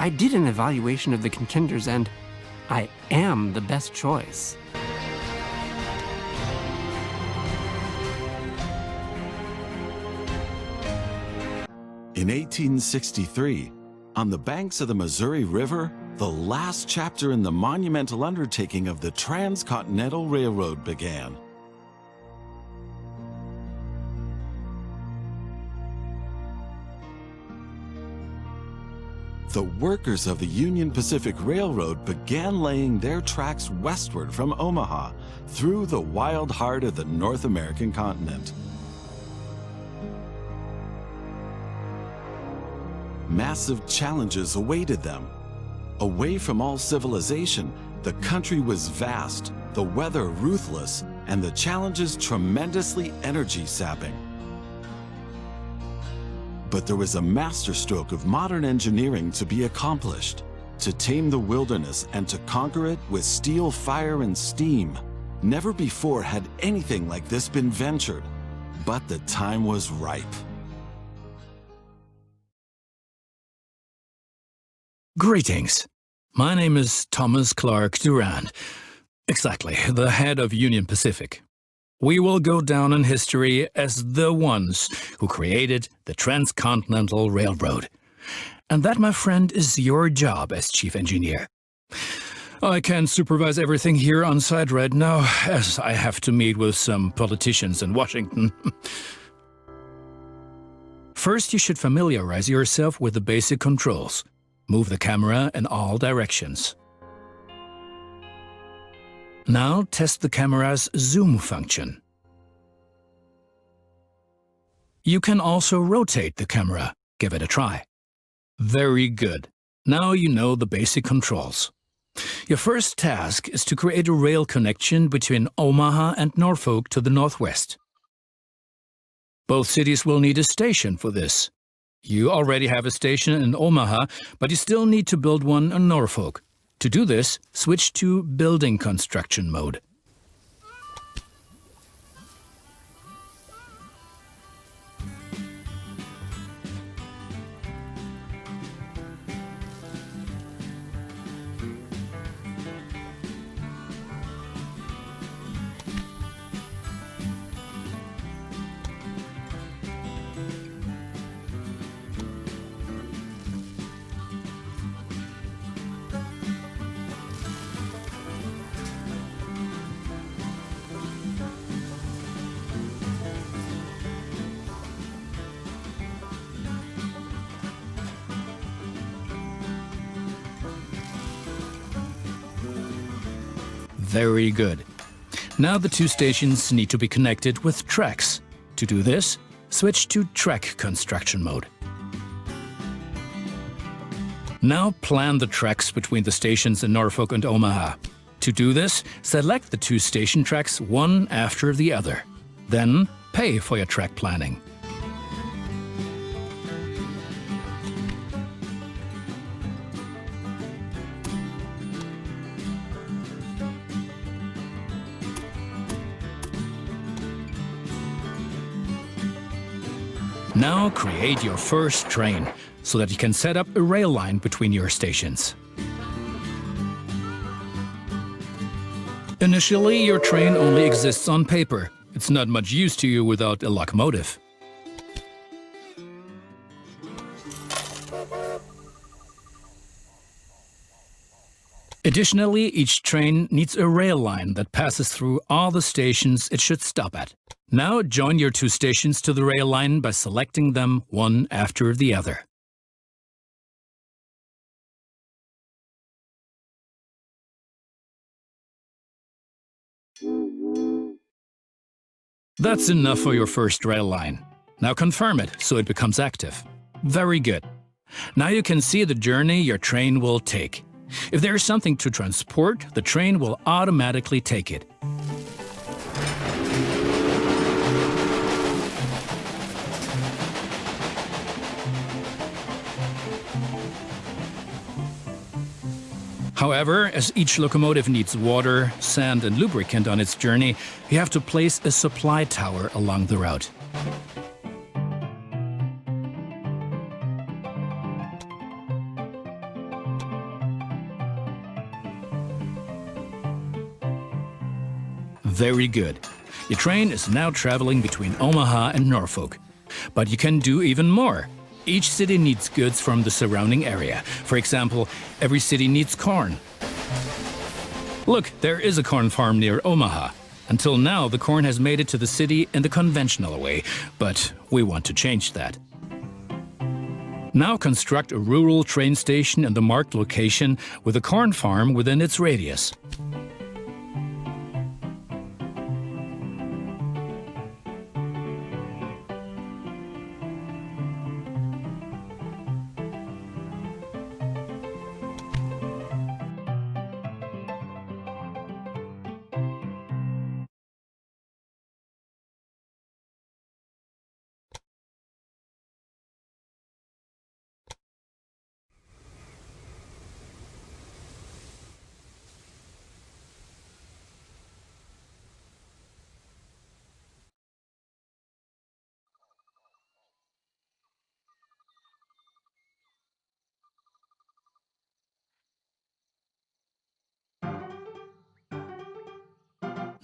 I did an evaluation of the contenders and I am the best choice. In 1863, on the banks of the Missouri River, the last chapter in the monumental undertaking of the Transcontinental Railroad began. The workers of the Union Pacific Railroad began laying their tracks westward from Omaha through the wild heart of the North American continent. Massive challenges awaited them. Away from all civilization, the country was vast, the weather ruthless, and the challenges tremendously energy-sapping. But there was a masterstroke of modern engineering to be accomplished, to tame the wilderness and to conquer it with steel, fire, and steam. Never before had anything like this been ventured, but the time was ripe. Greetings. My name is Thomas Clark Durand. Exactly, the head of Union Pacific. We will go down in history as the ones who created the Transcontinental Railroad. And that, my friend, is your job as chief engineer. I can't supervise everything here on site right now, as I have to meet with some politicians in Washington. First, you should familiarize yourself with the basic controls. Move the camera in all directions. Now test the camera's zoom function. You can also rotate the camera. Give it a try. Very good. Now you know the basic controls. Your first task is to create a rail connection between Omaha and Norfolk to the northwest. Both cities will need a station for this. You already have a station in Omaha, but you still need to build one in Norfolk. To do this, switch to building construction mode. Very good. Now the two stations need to be connected with tracks. To do this, switch to track construction mode. Now plan the tracks between the stations in Norfolk and Omaha. To do this, select the two station tracks one after the other. Then pay for your track planning. Now create your first train, so that you can set up a rail line between your stations. Initially, your train only exists on paper. It's not much use to you without a locomotive. Additionally, each train needs a rail line that passes through all the stations it should stop at. Now join your two stations to the rail line by selecting them one after the other. That's enough for your first rail line. Now confirm it so it becomes active. Very good. Now you can see the journey your train will take. If there is something to transport, the train will automatically take it. However, as each locomotive needs water, sand, and lubricant on its journey, you have to place a supply tower along the route. Very good. Your train is now traveling between Omaha and Norfolk. But you can do even more. Each city needs goods from the surrounding area. For example, every city needs corn. Look, there is a corn farm near Omaha. Until now, the corn has made it to the city in the conventional way, but we want to change that. Now construct a rural train station in the marked location with a corn farm within its radius.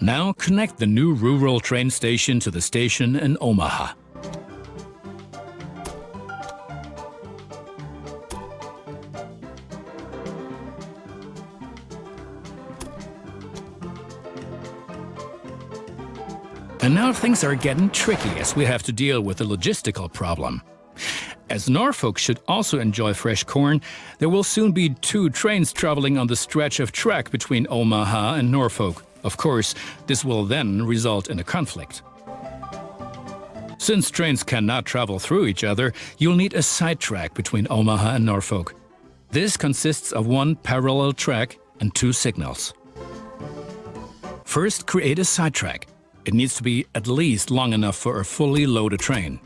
Now connect the new rural train station to the station in Omaha. And now things are getting tricky as we have to deal with a logistical problem. As Norfolk should also enjoy fresh corn, there will soon be 2 trains traveling on the stretch of track between Omaha and Norfolk. Of course, this will then result in a conflict. Since trains cannot travel through each other, you'll need a sidetrack between Omaha and Norfolk. This consists of 1 parallel track and 2 signals. First, create a sidetrack. It needs to be at least long enough for a fully loaded train.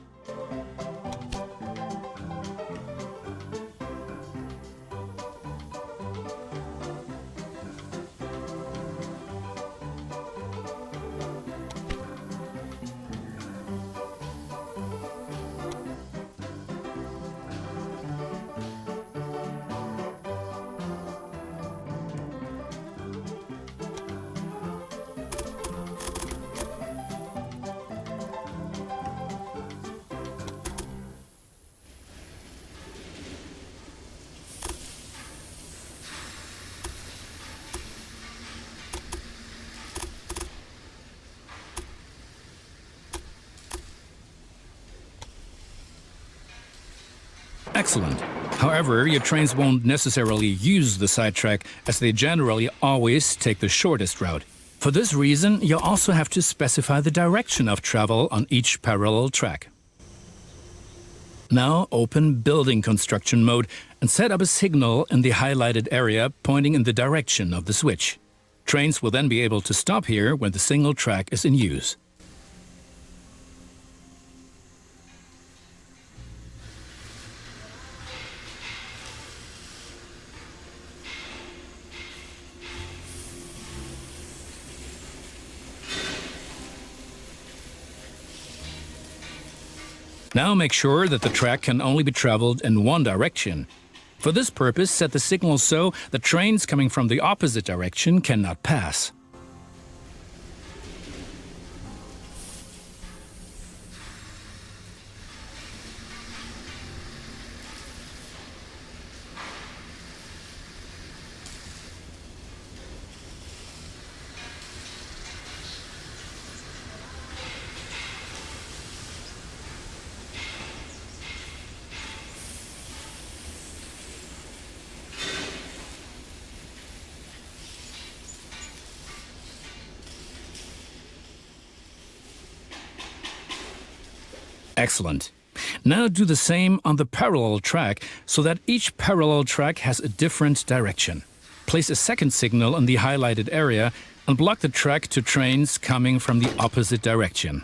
Excellent. However, your trains won't necessarily use the sidetrack, as they generally always take the shortest route. For this reason, you also have to specify the direction of travel on each parallel track. Now open Building Construction mode and set up a signal in the highlighted area pointing in the direction of the switch. Trains will then be able to stop here when the single track is in use. Now make sure that the track can only be traveled in one direction. For this purpose, set the signal so that trains coming from the opposite direction cannot pass. Excellent. Now do the same on the parallel track so that each parallel track has a different direction. Place a second signal in the highlighted area and block the track to trains coming from the opposite direction.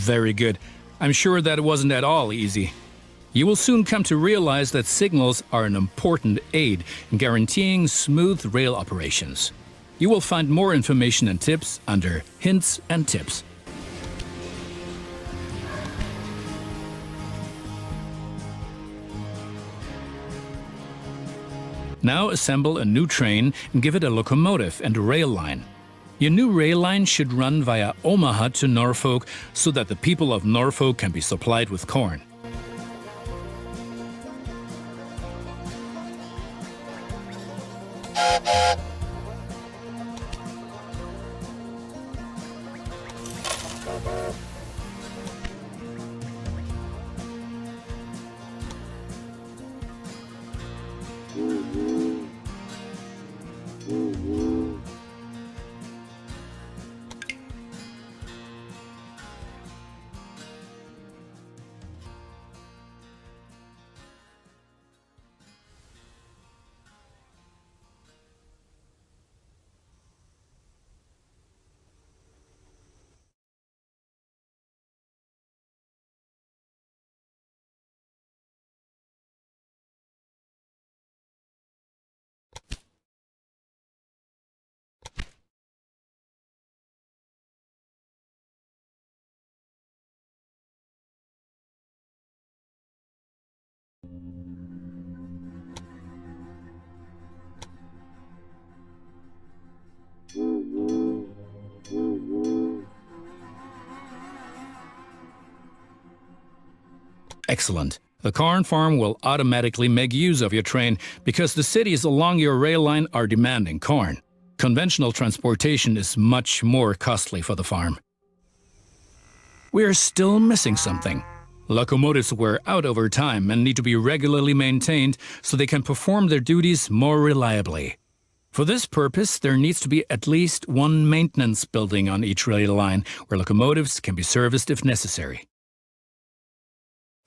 Very good. I'm sure that it wasn't at all easy. You will soon come to realize that signals are an important aid in guaranteeing smooth rail operations. You will find more information and tips under Hints and Tips. Now assemble a new train and give it a locomotive and a rail line. Your new rail line should run via Omaha to Norfolk so that the people of Norfolk can be supplied with corn. Excellent. The corn farm will automatically make use of your train because the cities along your rail line are demanding corn. Conventional transportation is much more costly for the farm. We're still missing something. Locomotives wear out over time and need to be regularly maintained so they can perform their duties more reliably. For this purpose, there needs to be at least one maintenance building on each rail line where locomotives can be serviced if necessary.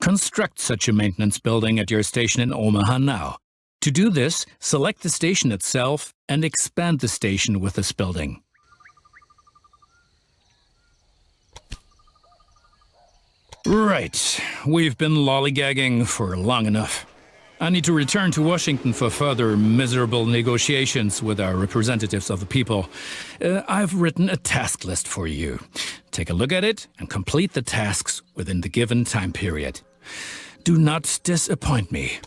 Construct such a maintenance building at your station in Omaha now. To do this, select the station itself and expand the station with this building. Right, we've been lollygagging for long enough. I need to return to Washington for further miserable negotiations with our representatives of the people. I've written a task list for you. Take a look at it and complete the tasks within the given time period. Do not disappoint me.